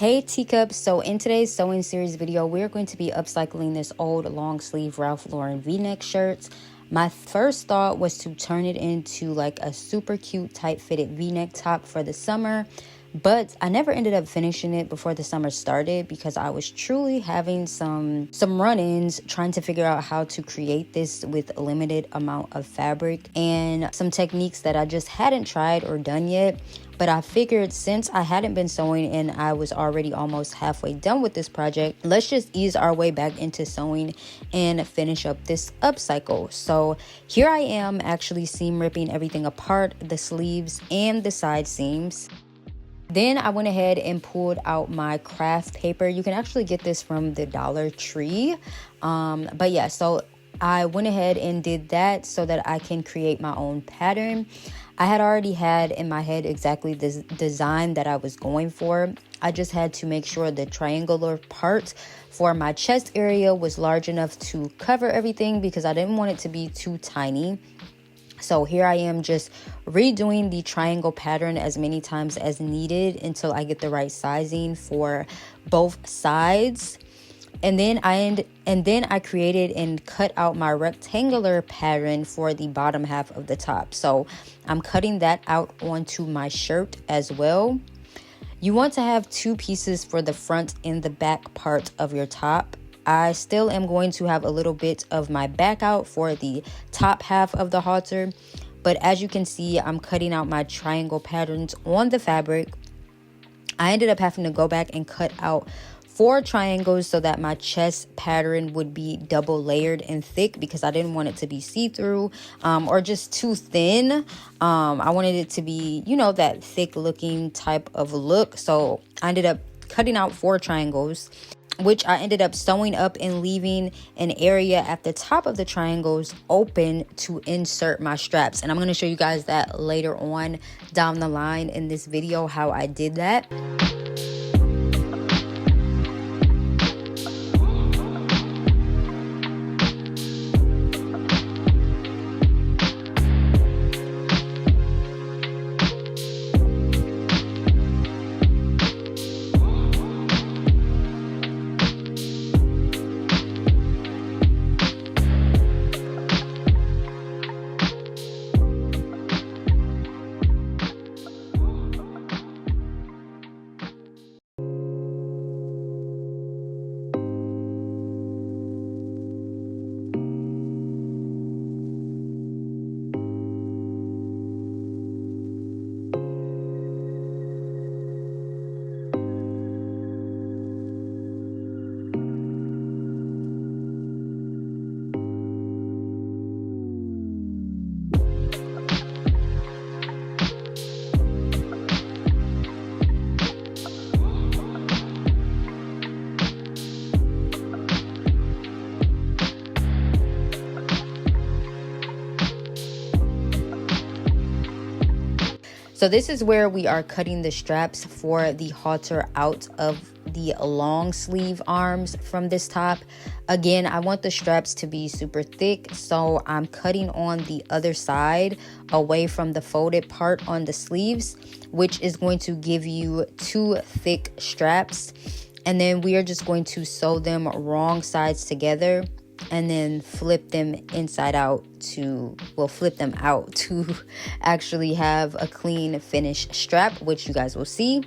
Hey teacups, so in today's sewing series video, we're going to be upcycling this old long sleeve Ralph Lauren v-neck shirt. My first thought was to turn it into like a super cute tight fitted v-neck top for the summer, but I never ended up finishing it before the summer started because I was truly having some run-ins trying to figure out how to create this with a limited amount of fabric and some techniques that I just hadn't tried or done yet. But I figured since I hadn't been sewing and I was already almost halfway done with this project, let's just ease our way back into sewing and finish up this upcycle. So here I am actually seam ripping everything apart, the sleeves and the side seams. Then I went ahead and pulled out my craft paper. You can actually get this from the Dollar Tree. But yeah, so I went ahead and did that so that I can create my own pattern. I had already had in my head exactly this design that I was going for. I just had to make sure the triangular part for my chest area was large enough to cover everything because I didn't want it to be too tiny. So here I am just redoing the triangle pattern as many times as needed until I get the right sizing for both sides. And then I created and cut out my rectangular pattern for the bottom half of the top. So I'm cutting that out onto my shirt as well. You want to have two pieces for the front and the back part of your top. I still am going to have a little bit of my back out for the top half of the halter. But as you can see, I'm cutting out my triangle patterns on the fabric. I ended up having to go back and cut out 4 triangles so that my chest pattern would be double layered and thick because I didn't want it to be see-through or just too thin. I wanted it to be, you know, that thick looking type of look. So I ended up cutting out 4 triangles, which I ended up sewing up and leaving an area at the top of the triangles open to insert my straps. And I'm going to show you guys that later on down the line in this video, how I did that. So this is where we are cutting the straps for the halter out of the long sleeve arms from this top. Again, I want the straps to be super thick, so I'm cutting on the other side away from the folded part on the sleeves, which is going to give you 2 thick straps. And then we are just going to sew them wrong sides together and then flip them inside out to, well, flip them out to actually have a clean finished strap, which you guys will see.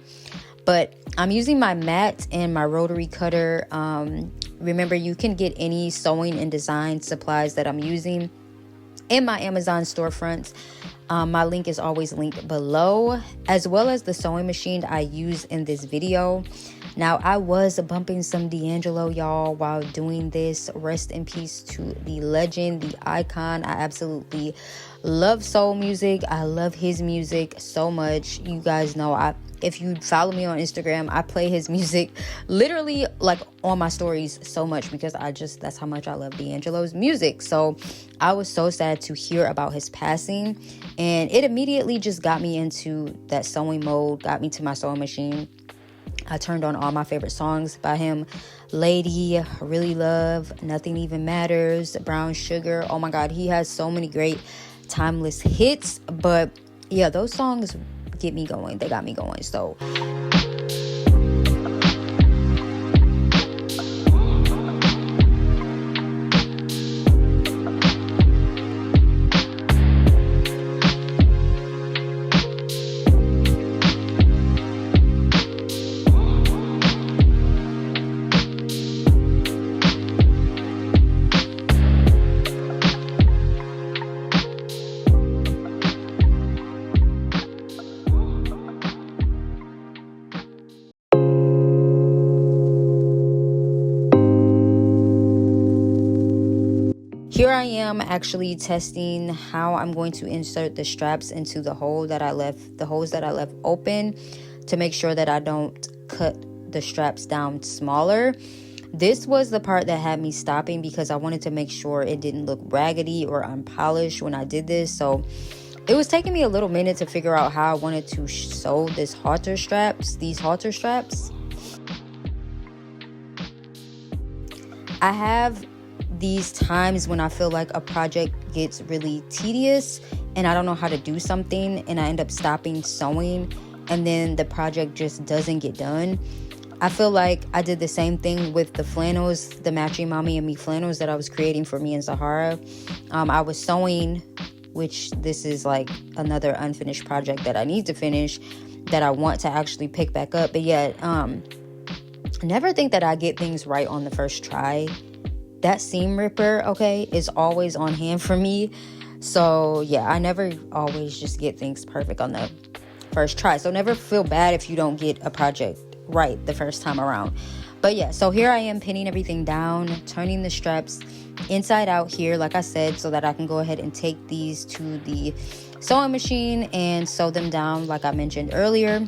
But I'm using my mat and my rotary cutter. Remember, you can get any sewing and design supplies that I'm using in my Amazon storefront. My link is always linked below, as well as the sewing machine I use in this video. Now, I was bumping some D'Angelo, y'all, while doing this. Rest in peace to the legend, the icon. I absolutely love soul music. I love his music so much. You guys know, if you follow me on Instagram, I play his music literally like on my stories so much because that's how much I love D'Angelo's music. So I was so sad to hear about his passing, and it immediately just got me into that sewing mode, got me to my sewing machine. I turned on all my favorite songs by him. Lady, Really Love, Nothing Even Matters, Brown Sugar. Oh my God, he has so many great timeless hits. But yeah, those songs get me going. They got me going. So Here I am actually testing how I'm going to insert the straps into the holes that I left open, to make sure that I don't cut the straps down smaller. This was the part that had me stopping, because I wanted to make sure it didn't look raggedy or unpolished when I did this. So it was taking me a little minute to figure out how I wanted to sew these halter straps. I have these times when I feel like a project gets really tedious and I don't know how to do something, and I end up stopping sewing, and then the project just doesn't get done. I feel like I did the same thing with the flannels, the matching mommy and me flannels that I was creating for me and Zahara. I was sewing, which this is like another unfinished project that I need to finish, that I want to actually pick back up. But yet, never think that I get things right on the first try. That seam ripper, okay, is always on hand for me. So yeah, I never always just get things perfect on the first try. So never feel bad if you don't get a project right the first time around. But yeah, so here I am pinning everything down, turning the straps inside out here, like I said, so that I can go ahead and take these to the sewing machine and sew them down like I mentioned earlier.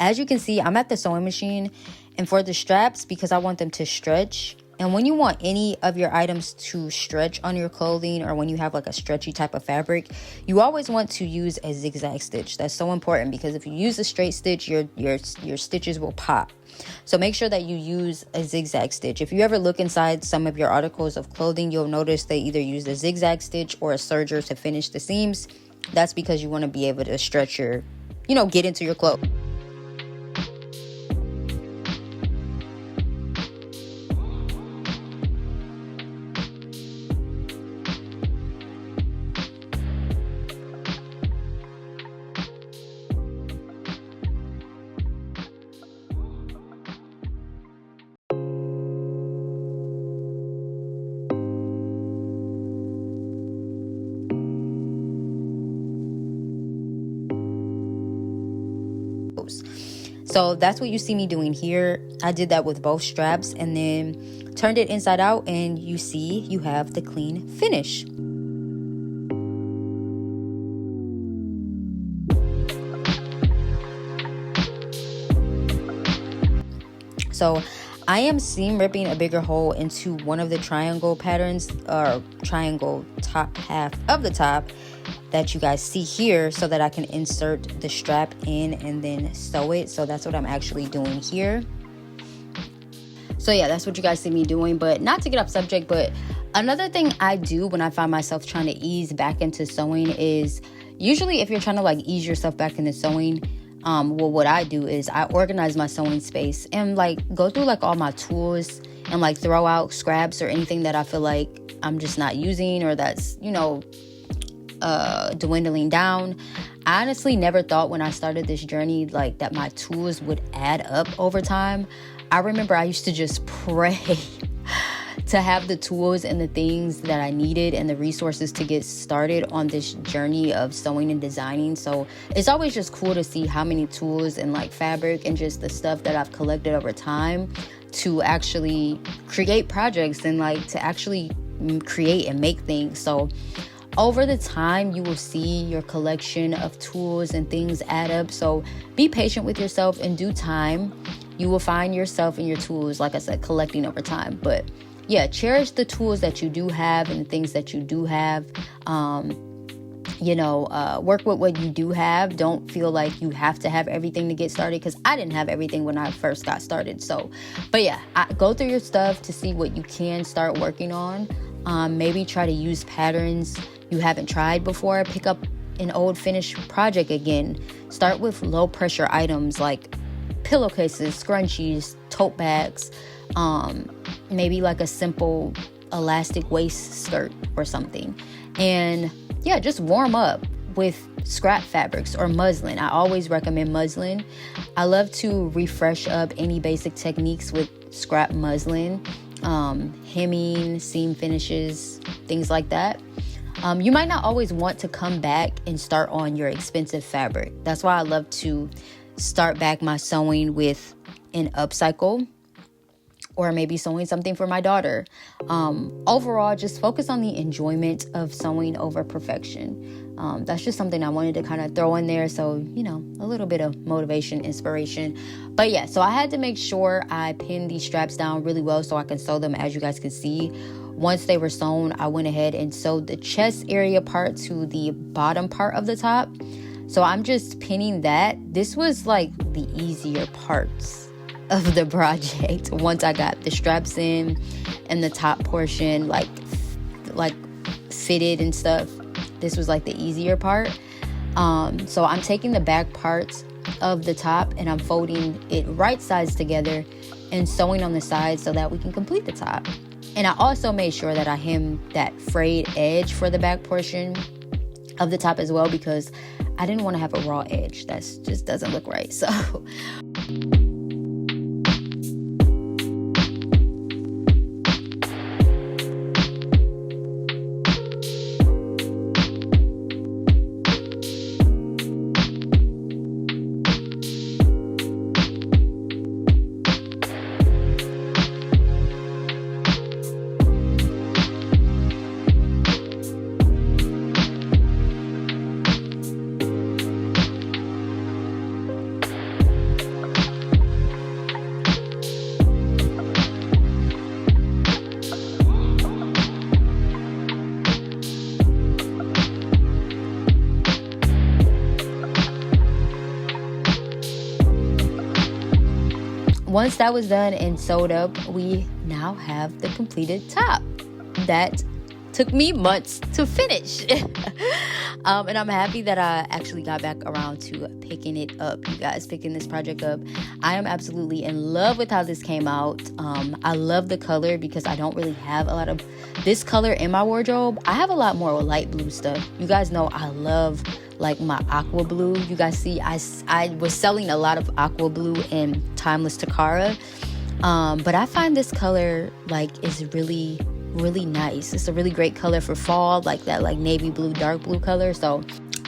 As you can see, I'm at the sewing machine, and for the straps, because I want them to stretch, and when you want any of your items to stretch on your clothing, or when you have like a stretchy type of fabric, you always want to use a zigzag stitch. That's so important, because if you use a straight stitch, your stitches will pop. So make sure that you use a zigzag stitch. If you ever look inside some of your articles of clothing, you'll notice they either use a zigzag stitch or a serger to finish the seams. That's because you want to be able to stretch your, get into your clothes. So that's what you see me doing here. I did that with both straps and then turned it inside out, and you see you have the clean finish. So I am seam ripping a bigger hole into one of the triangle patterns, or triangle top half of the top that you guys see here, so that I can insert the strap in and then sew it. So that's what I'm actually doing here. So yeah, that's what you guys see me doing. But not to get off subject, but another thing I do when I find myself trying to ease back into sewing is, usually if you're trying to like ease yourself back into sewing, well, what I do is I organize my sewing space and like go through like all my tools and like throw out scraps or anything that I feel like I'm just not using, or that's, dwindling down. I honestly never thought when I started this journey like that my tools would add up over time. I remember I used to just pray to have the tools and the things that I needed and the resources to get started on this journey of sewing and designing. So it's always just cool to see how many tools and like fabric and just the stuff that I've collected over time to actually create projects and like to actually create and make things. So over the time, you will see your collection of tools and things add up. So be patient with yourself. In due time, you will find yourself and your tools, like I said, collecting over time. But yeah, cherish the tools that you do have and the things that you do have. Work with what you do have. Don't feel like you have to have everything to get started, because I didn't have everything when I first got started. But yeah, go through your stuff to see what you can start working on. Maybe try to use patterns you haven't tried before. Pick up an old finished project again. Start with low pressure items like pillowcases, scrunchies, tote bags, maybe like a simple elastic waist skirt or something. And yeah, just warm up with scrap fabrics or muslin. I always recommend muslin. I love to refresh up any basic techniques with scrap muslin, hemming, seam finishes, things like that. You might not always want to come back and start on your expensive fabric. That's why I love to start back my sewing with an upcycle, or maybe sewing something for my daughter. Overall, just focus on the enjoyment of sewing over perfection. That's just something I wanted to kind of throw in there. So, you know, a little bit of motivation, inspiration. But yeah, so I had to make sure I pinned these straps down really well so I can sew them, as you guys can see. Once they were sewn, I went ahead and sewed the chest area part to the bottom part of the top. So I'm just pinning that. This was like the easier parts of the project. Once I got the straps in and the top portion like fitted and stuff, this was like the easier part. So I'm taking the back parts of the top and I'm folding it right sides together and sewing on the sides so that we can complete the top. And I also made sure that I hemmed that frayed edge for the back portion of the top as well, because I didn't want to have a raw edge. That just doesn't look right. So once that was done and sewed up, we now have the completed top. That took me months to finish. And I'm happy that I actually got back around to picking it up, you guys, picking this project up. I am absolutely in love with how this came out. I love the color because I don't really have a lot of this color in my wardrobe. I have a lot more light blue stuff. You guys know I love like my aqua blue. You guys see I was selling a lot of aqua blue in Timeless Takara. But I find this color like is really nice. It's a really great color for fall, like that like navy blue, dark blue color. So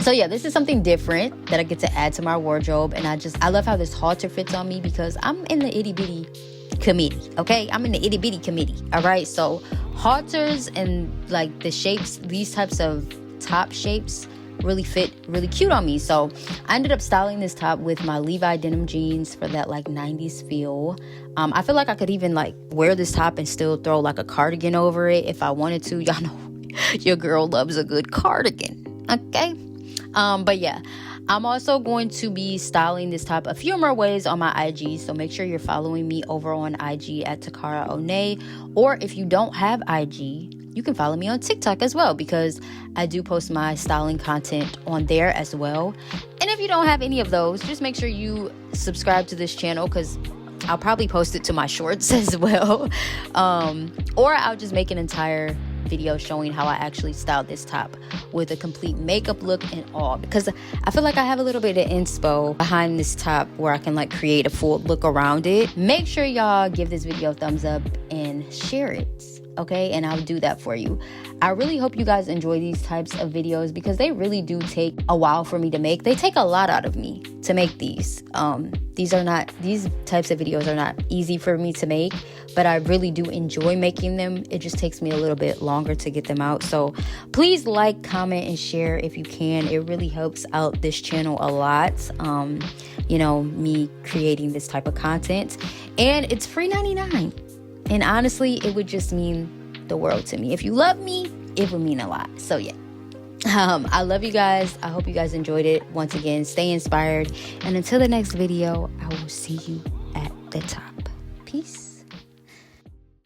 yeah, this is something different that I get to add to my wardrobe. And I love how this halter fits on me because I'm in the itty bitty committee. Okay, I'm in the itty bitty committee. All right, so halters and like the shapes, these types of top shapes really fit really cute on me. So I ended up styling this top with my Levi denim jeans for that like 90s feel. I feel like I could even like wear this top and still throw like a cardigan over it if I wanted to. Y'all know your girl loves a good cardigan, okay? But yeah, I'm also going to be styling this top a few more ways on my IG, so make sure you're following me over on IG at Takaraonea, or if you don't have IG, you can follow me on TikTok as well, because I do post my styling content on there as well. And if you don't have any of those, just make sure you subscribe to this channel, because I'll probably post it to my shorts as well. Or I'll just make an entire video showing how I actually styled this top with a complete makeup look and all, because I feel like I have a little bit of inspo behind this top where I can like create a full look around it. Make sure y'all give this video a thumbs up and share it, okay? And I'll do that for you. I really hope you guys enjoy these types of videos because they really do take a while for me to make. They take a lot out of me to make these. These types of videos are not easy for me to make, but I really do enjoy making them. It just takes me a little bit longer to get them out. So please like, comment, and share if you can. It really helps out this channel a lot. You know, me creating this type of content, and it's free 99. And honestly, it would just mean the world to me. If you love me, it would mean a lot. So yeah, I love you guys. I hope you guys enjoyed it. Once again, stay inspired, and until the next video, I will see you at the top. Peace.